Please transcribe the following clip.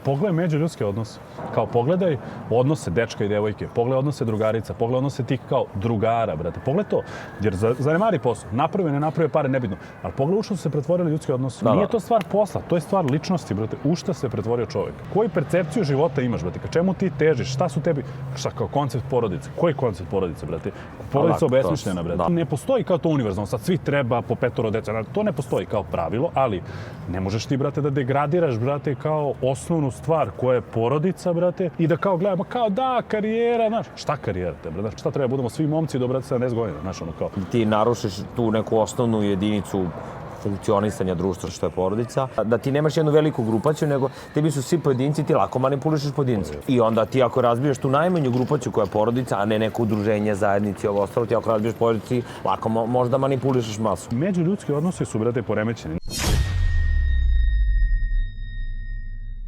pogledaj međuljudske odnose. Kao pogledaj odnose dečka i devojke, pogledaj odnose drugarica, pogledaj odnose tih kao drugara, brate. Pogledaj to, jer zanemari posao. Naprave, ne naprave pare, nebitno. Ali pogledaj u što su se pretvorili ljudski odnosi. Nije to stvar posla, to je stvar ličnosti, brate. U šta se pretvorio čovjek? Koju percepciju života imaš, brate? Ka čemu ti težiš? Šta su tebi? Šta kao koncept porodice? Koji koncept porodice, brate? Porodica obesmišljena, brate. Ne postoji kao to univerzalno. Sad svi treba po 5 dece. To ne postoji kao pravilo, ali ne možeš ti, brate, da degradiraš, brate, kao osnovnu stvar koja je porodica, brate, i da kao gledamo, kao da, karijera, znaš, šta karijera te, brate, šta treba, budemo svi momci do, brate, 70 godina, znaš, ono kao. Ti narušiš tu neku osnovnu jedinicu funkcionisanja društva što je porodica, da ti nemaš jednu veliku grupaciju, nego tebi su svi pojedinci, ti lako manipulišeš pojedince. I onda ti ako razbiješ tu najmanju grupaciju koja je porodica, a ne neko udruženje, zajednici, ovo ostalo, ti ako razbiješ porodici, lako možda manipulišeš masu. Međuljudski odnosi su, brate, poremećeni.